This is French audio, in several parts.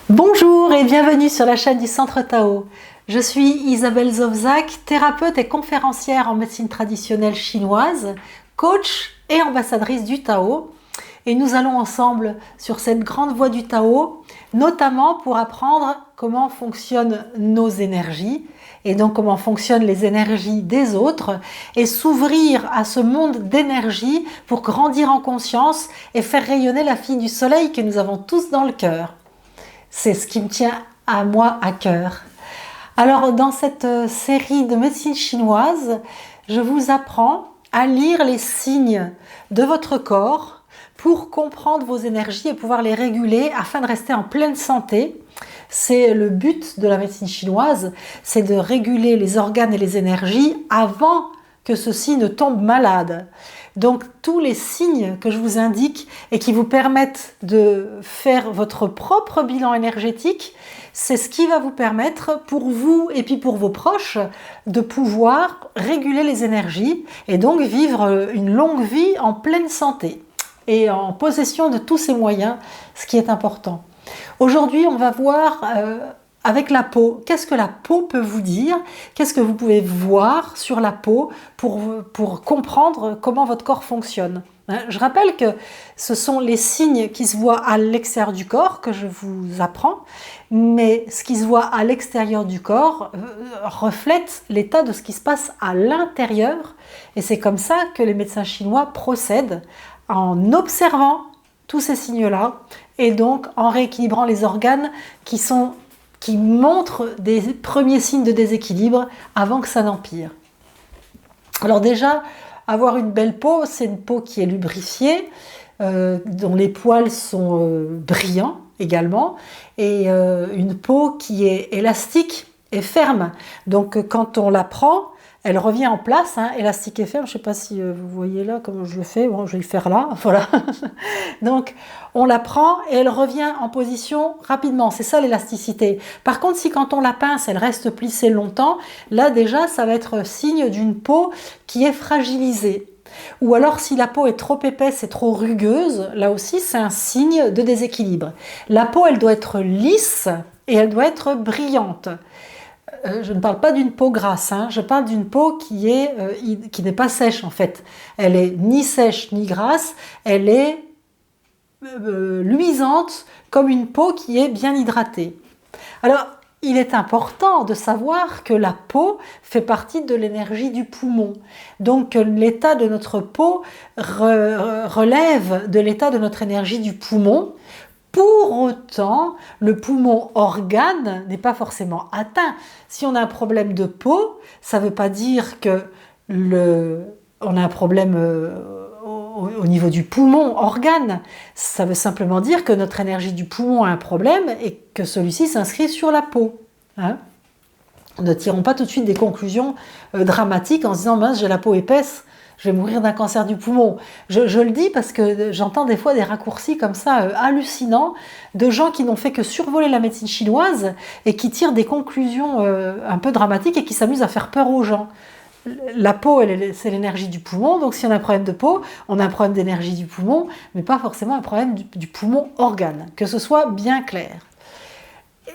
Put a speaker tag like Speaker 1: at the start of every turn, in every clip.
Speaker 1: Bonjour et bienvenue sur la chaîne du Centre Tao. Je suis Isabelle Zovzak, thérapeute et conférencière en médecine traditionnelle chinoise, coach et ambassadrice du Tao. Et nous allons ensemble sur cette grande voie du Tao, notamment pour apprendre comment fonctionnent nos énergies et donc comment fonctionnent les énergies des autres et s'ouvrir à ce monde d'énergie pour grandir en conscience et faire rayonner la fille du soleil que nous avons tous dans le cœur. C'est ce qui me tient à moi à cœur. Alors dans cette série de médecine chinoise, je vous apprends à lire les signes de votre corps pour comprendre vos énergies et pouvoir les réguler afin de rester en pleine santé. C'est le but de la médecine chinoise, c'est de réguler les organes et les énergies avant que ceux-ci ne tombent malades. Donc tous les signes que je vous indique et qui vous permettent de faire votre propre bilan énergétique, c'est ce qui va vous permettre pour vous et puis pour vos proches de pouvoir réguler les énergies et donc vivre une longue vie en pleine santé et en possession de tous ces moyens, ce qui est important. Aujourd'hui, on va voir avec la peau, qu'est-ce que la peau peut vous dire? Qu'est-ce que vous pouvez voir sur la peau pour comprendre comment votre corps fonctionne? Je rappelle que ce sont les signes qui se voient à l'extérieur du corps que je vous apprends, mais ce qui se voit à l'extérieur du corps reflète l'état de ce qui se passe à l'intérieur. Et c'est comme ça que les médecins chinois procèdent en observant tous ces signes-là et donc en rééquilibrant les organes qui montrent des premiers signes de déséquilibre avant que ça n'empire. Alors déjà, avoir une belle peau, c'est une peau qui est lubrifiée, dont les poils sont brillants également, et une peau qui est élastique et ferme. Donc quand on la prend, elle revient en place, élastique et ferme. Je ne sais pas si vous voyez là comment je le fais. Bon, je vais le faire là, voilà. Donc, on la prend et elle revient en position rapidement. C'est ça l'élasticité. Par contre, si quand on la pince, elle reste plissée longtemps, là déjà, ça va être signe d'une peau qui est fragilisée. Ou alors, si la peau est trop épaisse et trop rugueuse, là aussi, c'est un signe de déséquilibre. La peau, elle doit être lisse et elle doit être brillante. Je ne parle pas d'une peau grasse, je parle d'une peau qui n'est pas sèche en fait. Elle est ni sèche ni grasse, elle est luisante comme une peau qui est bien hydratée. Alors, il est important de savoir que la peau fait partie de l'énergie du poumon. Donc, l'état de notre peau relève de l'état de notre énergie du poumon. Pour autant, le poumon organe n'est pas forcément atteint. Si on a un problème de peau, ça ne veut pas dire que on a un problème au niveau du poumon organe. Ça veut simplement dire que notre énergie du poumon a un problème et que celui-ci s'inscrit sur la peau. Ne tirons pas tout de suite des conclusions dramatiques en se disant « mince, j'ai la peau épaisse ». Je vais mourir d'un cancer du poumon. Je le dis parce que j'entends des fois des raccourcis comme ça hallucinants de gens qui n'ont fait que survoler la médecine chinoise et qui tirent des conclusions un peu dramatiques et qui s'amusent à faire peur aux gens. La peau, c'est l'énergie du poumon, donc si on a un problème de peau, on a un problème d'énergie du poumon, mais pas forcément un problème du poumon organe, que ce soit bien clair.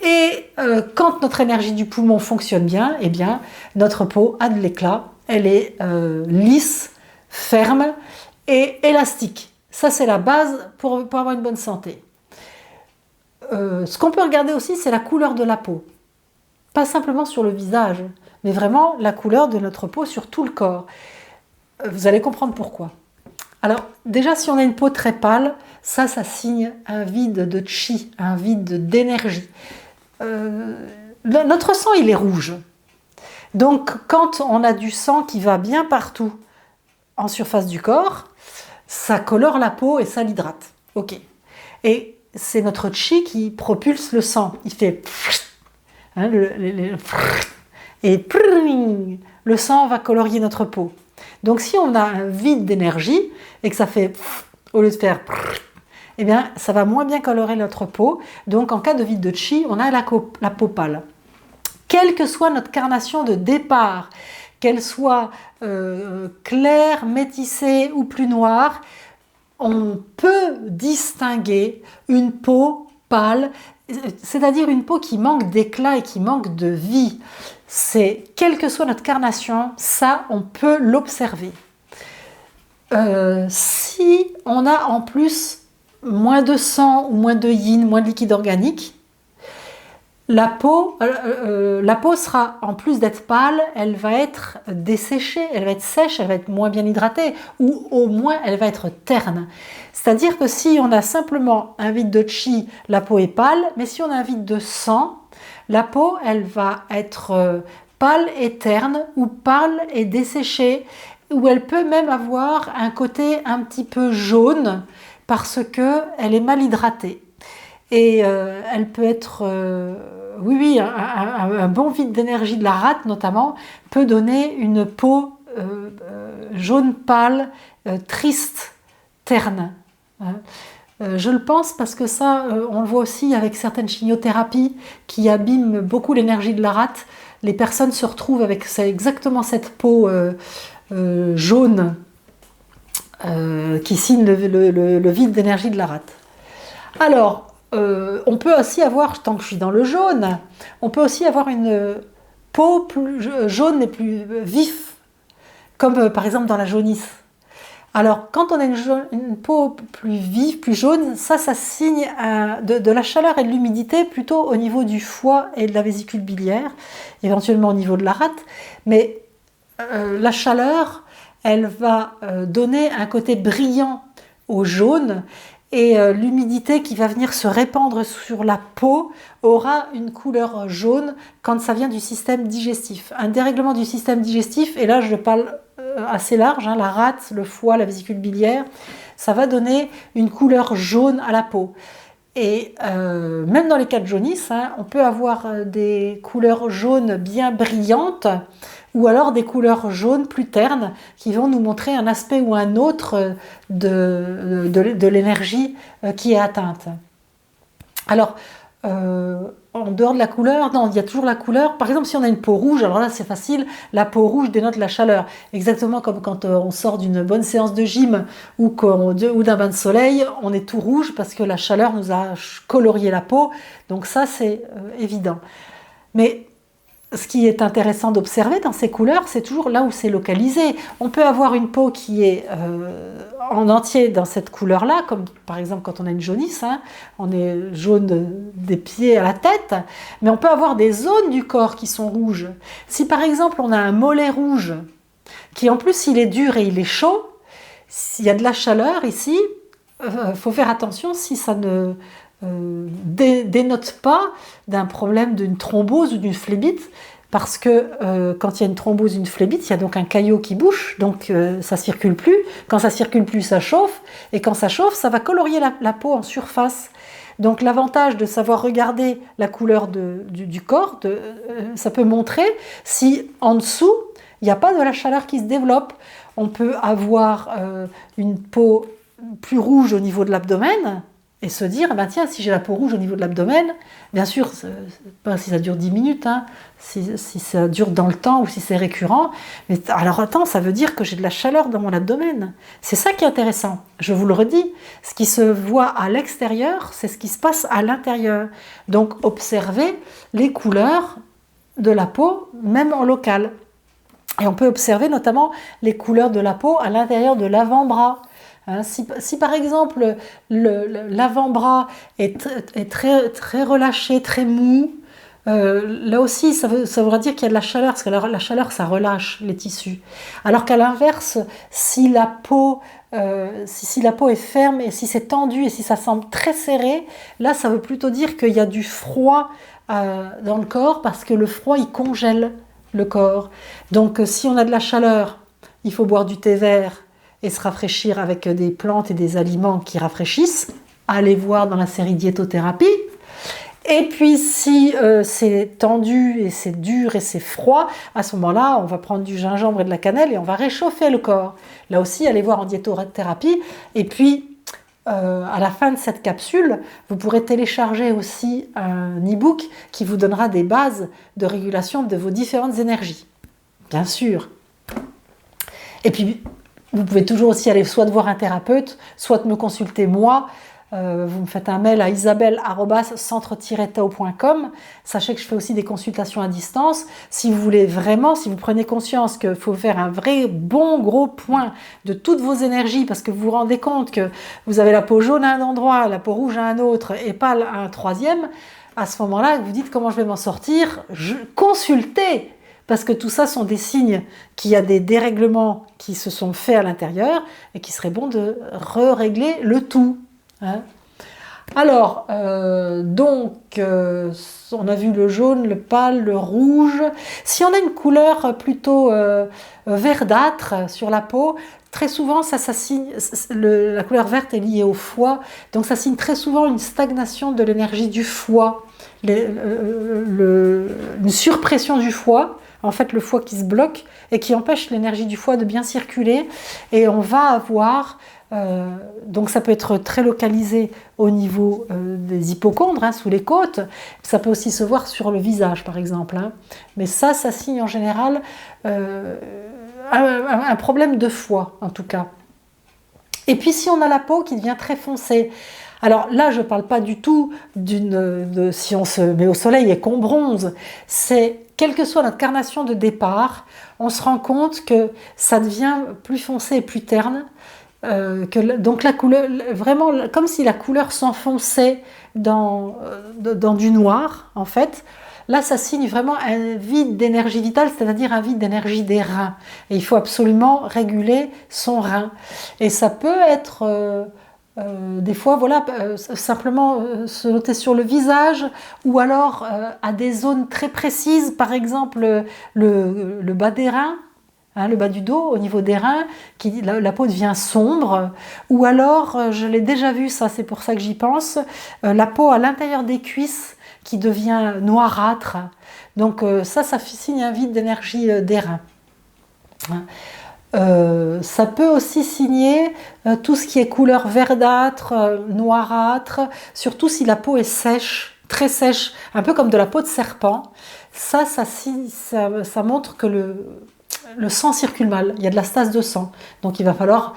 Speaker 1: Et quand notre énergie du poumon fonctionne bien, eh bien notre peau a de l'éclat, elle est lisse, ferme et élastique. Ça, c'est la base pour avoir une bonne santé. Ce qu'on peut regarder aussi, c'est la couleur de la peau. Pas simplement sur le visage, mais vraiment la couleur de notre peau sur tout le corps. Vous allez comprendre pourquoi. Alors, déjà, si on a une peau très pâle, ça signe un vide de chi, un vide d'énergie. Notre sang, il est rouge. Donc, quand on a du sang qui va bien partout en surface du corps, ça colore la peau et ça l'hydrate. Ok. Et c'est notre chi qui propulse le sang. Il fait et le sang va colorier notre peau. Donc, si on a un vide d'énergie et que ça fait au lieu de faire eh bien, ça va moins bien colorer notre peau. Donc, en cas de vide de chi, on a la peau pâle. Quelle que soit notre carnation de départ, qu'elle soit claire, métissée ou plus noire, on peut distinguer une peau pâle c'est-à-dire une peau qui manque d'éclat et qui manque de vie. C'est, quelle que soit notre carnation, ça, on peut l'observer. Si on a en plus moins de sang ou moins de yin, moins de liquide organique, la peau sera, en plus d'être pâle, elle va être desséchée, elle va être sèche, elle va être moins bien hydratée, ou au moins elle va être terne. C'est-à-dire que si on a simplement un vide de chi, la peau est pâle, mais si on a un vide de sang, la peau, elle va être pâle et terne, ou pâle et desséchée, ou elle peut même avoir un côté un petit peu jaune, parce qu'elle est mal hydratée. Et elle peut être, un bon vide d'énergie de la rate notamment, peut donner une peau jaune pâle, triste, terne. Je le pense parce que ça, on le voit aussi avec certaines chimiothérapies qui abîment beaucoup l'énergie de la rate. Les personnes se retrouvent avec exactement cette peau jaune qui signe le vide d'énergie de la rate. Alors, on peut aussi avoir, tant que je suis dans le jaune, on peut aussi avoir une peau plus jaune et plus vif, comme par exemple dans la jaunisse. Alors, quand on a une peau plus vive, plus jaune, ça signe de la chaleur et de l'humidité plutôt au niveau du foie et de la vésicule biliaire, éventuellement au niveau de la rate. Mais la chaleur, elle va donner un côté brillant au jaune, et l'humidité qui va venir se répandre sur la peau aura une couleur jaune quand ça vient du système digestif. Un dérèglement du système digestif, et là je parle assez large, la rate, le foie, la vésicule biliaire, ça va donner une couleur jaune à la peau. Et même dans les cas de jaunisse, on peut avoir des couleurs jaunes bien brillantes, ou alors des couleurs jaunes plus ternes qui vont nous montrer un aspect ou un autre de l'énergie qui est atteinte. Alors, en dehors de la couleur, non, il y a toujours la couleur. Par exemple, si on a une peau rouge, alors là c'est facile, la peau rouge dénote la chaleur. Exactement comme quand on sort d'une bonne séance de gym ou d'un bain de soleil, on est tout rouge parce que la chaleur nous a colorié la peau. Donc ça c'est évident. Mais ce qui est intéressant d'observer dans ces couleurs, c'est toujours là où c'est localisé. On peut avoir une peau qui est en entier dans cette couleur-là, comme par exemple quand on a une jaunisse, on est jaune des pieds à la tête, mais on peut avoir des zones du corps qui sont rouges. Si par exemple on a un mollet rouge, qui en plus il est dur et il est chaud, s'il y a de la chaleur ici, faut faire attention si ça ne dénote pas d'un problème d'une thrombose ou d'une phlébite, parce que quand il y a une thrombose, une phlébite, il y a donc un caillot qui bouche, donc ça circule plus. Quand ça circule plus, ça chauffe, et quand ça chauffe, ça va colorier la peau en surface. Donc l'avantage de savoir regarder la couleur du corps, ça peut montrer si en dessous, il n'y a pas de la chaleur qui se développe. On peut avoir une peau plus rouge au niveau de l'abdomen, et se dire, tiens, si j'ai la peau rouge au niveau de l'abdomen, bien sûr, pas si ça dure 10 minutes, si ça dure dans le temps ou si c'est récurrent, mais alors attends, ça veut dire que j'ai de la chaleur dans mon abdomen. C'est ça qui est intéressant, je vous le redis, ce qui se voit à l'extérieur, c'est ce qui se passe à l'intérieur. Donc observez les couleurs de la peau, même en local. Et on peut observer notamment les couleurs de la peau à l'intérieur de l'avant-bras. Si par exemple l'avant-bras est très, très relâché, très mou, là aussi ça voudra dire qu'il y a de la chaleur, parce que la chaleur ça relâche les tissus. Alors qu'à l'inverse, si la peau est ferme et si c'est tendu et si ça semble très serré, là ça veut plutôt dire qu'il y a du froid dans le corps, parce que le froid il congèle le corps. Donc si on a de la chaleur, il faut boire du thé vert et se rafraîchir avec des plantes et des aliments qui rafraîchissent. Allez voir dans la série diétothérapie. Et puis si c'est tendu et c'est dur et c'est froid, à ce moment-là, on va prendre du gingembre et de la cannelle et on va réchauffer le corps. Là aussi, allez voir en diétothérapie. Et puis, à la fin de cette capsule, vous pourrez télécharger aussi un e-book qui vous donnera des bases de régulation de vos différentes énergies. Bien sûr. Et puis, vous pouvez toujours aussi aller soit de voir un thérapeute, soit de me consulter moi. vous me faites un mail à isabelle@centre-tao.com. Sachez que je fais aussi des consultations à distance. Si vous voulez vraiment, si vous prenez conscience qu'il faut faire un vrai bon gros point de toutes vos énergies, parce que vous vous rendez compte que vous avez la peau jaune à un endroit, la peau rouge à un autre et pas à un troisième, à ce moment-là, vous dites comment je vais m'en sortir, consultez, parce que tout ça sont des signes qu'il y a des dérèglements qui se sont faits à l'intérieur et qu'il serait bon de régler le tout. Hein. Alors, on a vu le jaune, le pâle, le rouge. Si on a une couleur plutôt verdâtre sur la peau, très souvent, la couleur verte est liée au foie, donc ça signe très souvent une stagnation de l'énergie du foie, une surpression du foie, en fait le foie qui se bloque et qui empêche l'énergie du foie de bien circuler, et on va avoir, donc ça peut être très localisé au niveau des hypochondres, hein, sous les côtes, ça peut aussi se voir sur le visage par exemple, hein. Mais ça signe en général un problème de foie en tout cas. Et puis si on a la peau qui devient très foncée, alors là je ne parle pas du tout si on se met au soleil et qu'on bronze, c'est quelle que soit notre carnation de départ, on se rend compte que ça devient plus foncé et plus terne, donc la couleur, vraiment comme si la couleur s'enfonçait dans du noir en fait. Là, ça signe vraiment un vide d'énergie vitale, c'est-à-dire un vide d'énergie des reins. Et il faut absolument réguler son rein. Et ça peut être, des fois, voilà, simplement se noter sur le visage, ou alors à des zones très précises, par exemple le bas des reins, hein, le bas du dos, au niveau des reins, la peau devient sombre, ou alors, je l'ai déjà vu, ça c'est pour ça que j'y pense, la peau à l'intérieur des cuisses, qui devient noirâtre. Donc ça signe un vide d'énergie des reins. Ça peut aussi signer tout ce qui est couleur verdâtre, noirâtre, surtout si la peau est sèche, très sèche, un peu comme de la peau de serpent. Ça montre que le sang circule mal, il y a de la stase de sang. Donc il va falloir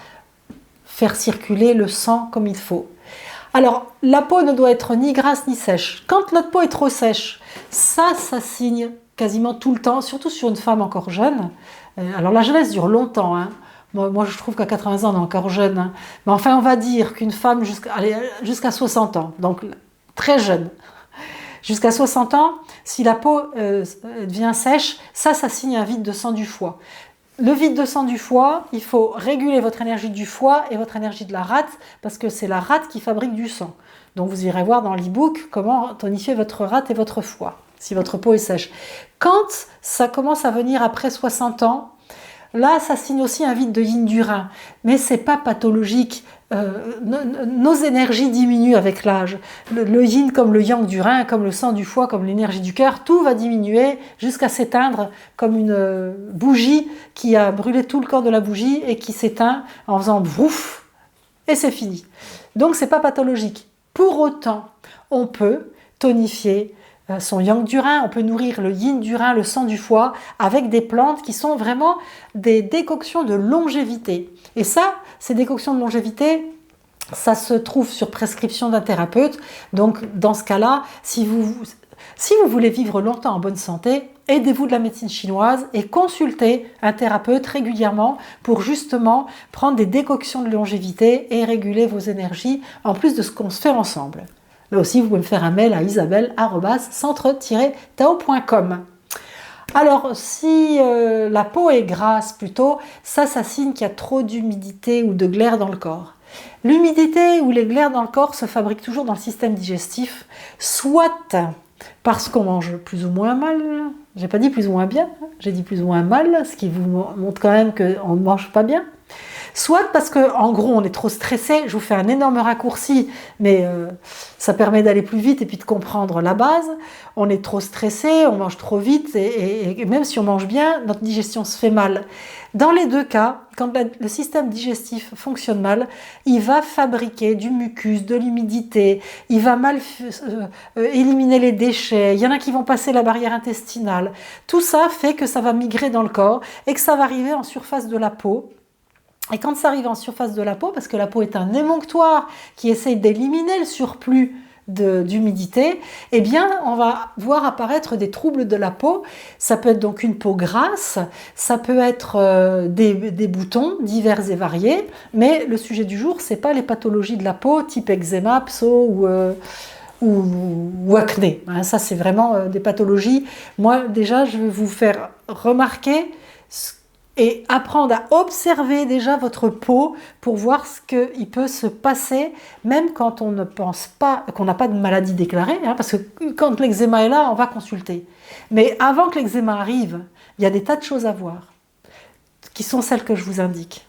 Speaker 1: faire circuler le sang comme il faut. Alors, la peau ne doit être ni grasse ni sèche. Quand notre peau est trop sèche, ça signe quasiment tout le temps, surtout sur une femme encore jeune. Alors la jeunesse dure longtemps, hein. Moi, je trouve qu'à 80 ans, on est encore jeune, hein. Mais enfin, on va dire qu'une femme jusqu'à 60 ans, donc très jeune, jusqu'à 60 ans, si la peau devient sèche, ça signe un vide de sang du foie. Le vide de sang du foie, il faut réguler votre énergie du foie et votre énergie de la rate, parce que c'est la rate qui fabrique du sang. Donc vous irez voir dans l'e-book comment tonifier votre rate et votre foie, si votre peau est sèche. Quand ça commence à venir après 60 ans, là ça signe aussi un vide de yin du rein, mais c'est pas pathologique. Nos énergies diminuent avec l'âge. Le yin comme le yang du rein, comme le sang du foie, comme l'énergie du cœur, tout va diminuer jusqu'à s'éteindre comme une bougie qui a brûlé tout le corps de la bougie et qui s'éteint en faisant vrouf, et c'est fini. Donc c'est pas pathologique. Pour autant, on peut tonifier son yang du rein, on peut nourrir le yin du rein, le sang du foie, avec des plantes qui sont vraiment des décoctions de longévité. Et ça, ces décoctions de longévité, ça se trouve sur prescription d'un thérapeute. Donc dans ce cas-là, si vous voulez vivre longtemps en bonne santé, aidez-vous de la médecine chinoise et consultez un thérapeute régulièrement pour justement prendre des décoctions de longévité et réguler vos énergies, en plus de ce qu'on se fait ensemble. Là aussi, vous pouvez me faire un mail à isabelle@centre-tao.com. Alors, si la peau est grasse plutôt, ça signe qu'il y a trop d'humidité ou de glaire dans le corps. L'humidité ou les glaires dans le corps se fabriquent toujours dans le système digestif, soit parce qu'on mange plus ou moins mal, j'ai pas dit plus ou moins bien, j'ai dit plus ou moins mal, ce qui vous montre quand même qu'on ne mange pas bien. Soit parce qu'en gros on est trop stressé, je vous fais un énorme raccourci, mais ça permet d'aller plus vite et puis de comprendre la base. On est trop stressé, on mange trop vite et même si on mange bien, notre digestion se fait mal. Dans les deux cas, quand le système digestif fonctionne mal, il va fabriquer du mucus, de l'humidité, il va mal éliminer les déchets, il y en a qui vont passer la barrière intestinale. Tout ça fait que ça va migrer dans le corps et que ça va arriver en surface de la peau. Et quand ça arrive en surface de la peau, parce que la peau est un émonctoire qui essaye d'éliminer le surplus d'humidité, eh bien, on va voir apparaître des troubles de la peau. Ça peut être donc une peau grasse, ça peut être des boutons divers et variés, mais le sujet du jour, c'est pas les pathologies de la peau type eczéma, pso ou acné. Ça, c'est vraiment des pathologies. Moi, déjà, je vais vous faire remarquer et apprendre à observer déjà votre peau pour voir ce qu'il peut se passer, même quand on ne pense pas, qu'on n'a pas de maladie déclarée, parce que quand l'eczéma est là, on va consulter. Mais avant que l'eczéma arrive, il y a des tas de choses à voir, qui sont celles que je vous indique.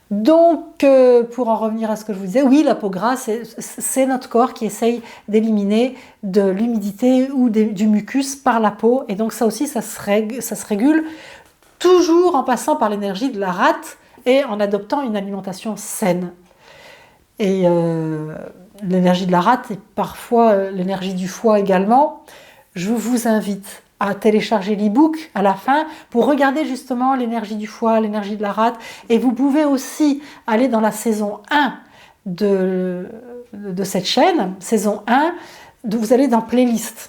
Speaker 1: Donc, pour en revenir à ce que je vous disais, oui, la peau grasse, c'est notre corps qui essaye d'éliminer de l'humidité ou du mucus par la peau, et donc ça aussi, ça se régule, toujours en passant par l'énergie de la rate et en adoptant une alimentation saine. Et l'énergie de la rate et parfois l'énergie du foie également. Je vous invite à télécharger l'e-book à la fin pour regarder justement l'énergie du foie, l'énergie de la rate. Et vous pouvez aussi aller dans la saison 1 de cette chaîne, saison 1, vous allez dans playlist.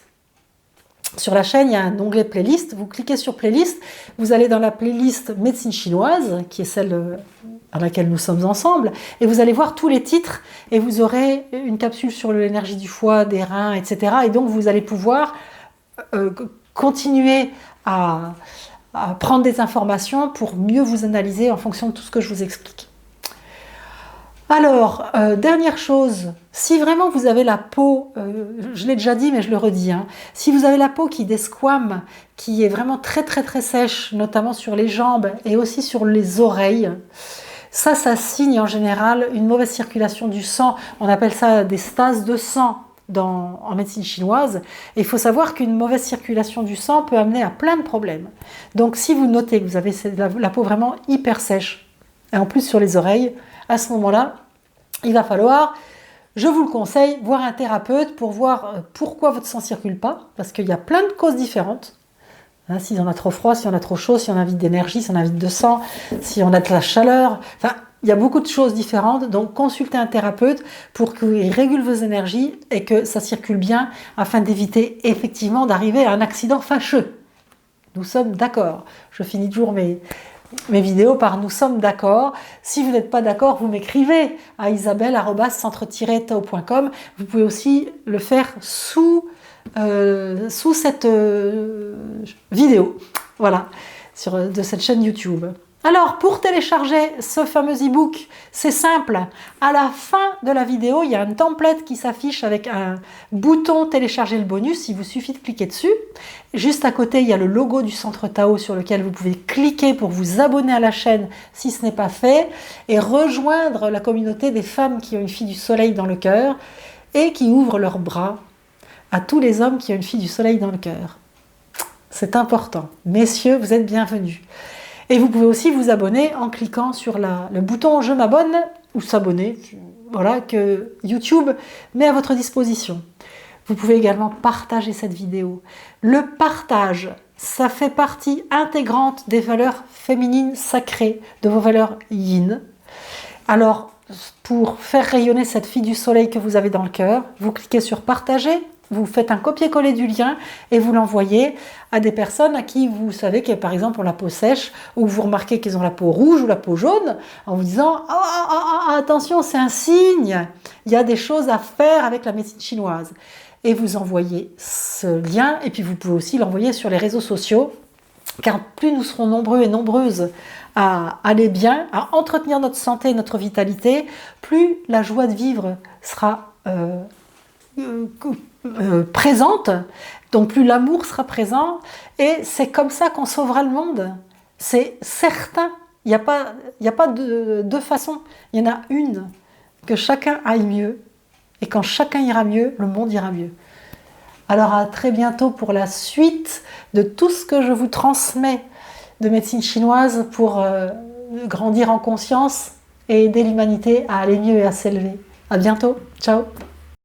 Speaker 1: Sur la chaîne, il y a un onglet playlist. Vous cliquez sur playlist, vous allez dans la playlist médecine chinoise, qui est celle dans laquelle nous sommes ensemble, et vous allez voir tous les titres, et vous aurez une capsule sur l'énergie du foie, des reins, etc. Et donc, vous allez pouvoir continuer à prendre des informations pour mieux vous analyser en fonction de tout ce que je vous explique. Alors, dernière chose, si vraiment vous avez la peau, je l'ai déjà dit mais je le redis, si vous avez la peau qui desquame, qui est vraiment très très très sèche, notamment sur les jambes et aussi sur les oreilles, ça signe en général une mauvaise circulation du sang. On appelle ça des stases de sang en médecine chinoise. Et il faut savoir qu'une mauvaise circulation du sang peut amener à plein de problèmes. Donc si vous notez que vous avez la peau vraiment hyper sèche, et en plus sur les oreilles, à ce moment-là, il va falloir, je vous le conseille, voir un thérapeute pour voir pourquoi votre sang ne circule pas, parce qu'il y a plein de causes différentes. S'il y en a trop froid, s'il y en a trop chaud, si on a vide d'énergie, si on a vide de sang, si on a de la chaleur, enfin, il y a beaucoup de choses différentes. Donc, consultez un thérapeute pour qu'il régule vos énergies et que ça circule bien afin d'éviter effectivement d'arriver à un accident fâcheux. Nous sommes d'accord. Je finis toujours mes vidéos par « Nous sommes d'accord ». Si vous n'êtes pas d'accord, vous m'écrivez à isabelle@centre-tao.com. Vous pouvez aussi le faire sous cette vidéo, voilà, de cette chaîne YouTube. Alors, pour télécharger ce fameux e-book, c'est simple. À la fin de la vidéo, il y a un template qui s'affiche avec un bouton « Télécharger le bonus ». Il vous suffit de cliquer dessus. Juste à côté, il y a le logo du Centre Tao sur lequel vous pouvez cliquer pour vous abonner à la chaîne si ce n'est pas fait et rejoindre la communauté des femmes qui ont une fille du soleil dans le cœur et qui ouvrent leurs bras à tous les hommes qui ont une fille du soleil dans le cœur. C'est important. Messieurs, vous êtes bienvenus. Et vous pouvez aussi vous abonner en cliquant sur le bouton « Je m'abonne » ou « S'abonner », voilà, que YouTube met à votre disposition. Vous pouvez également partager cette vidéo. Le partage, ça fait partie intégrante des valeurs féminines sacrées, de vos valeurs yin. Alors, pour faire rayonner cette fille du soleil que vous avez dans le cœur, vous cliquez sur « Partager ». Vous faites un copier-coller du lien et vous l'envoyez à des personnes à qui vous savez qu'elles, par exemple, ont la peau sèche ou vous remarquez qu'ils ont la peau rouge ou la peau jaune en vous disant attention, c'est un signe, il y a des choses à faire avec la médecine chinoise. Et vous envoyez ce lien et puis vous pouvez aussi l'envoyer sur les réseaux sociaux car plus nous serons nombreux et nombreuses à aller bien, à entretenir notre santé et notre vitalité, plus la joie de vivre sera présente, donc plus l'amour sera présent et c'est comme ça qu'on sauvera le monde. C'est certain, il n'y a pas de deux façons, il y en a une, que chacun aille mieux et quand chacun ira mieux, le monde ira mieux. Alors à très bientôt pour la suite de tout ce que je vous transmets de médecine chinoise pour grandir en conscience et aider l'humanité à aller mieux et à s'élever. À bientôt, ciao.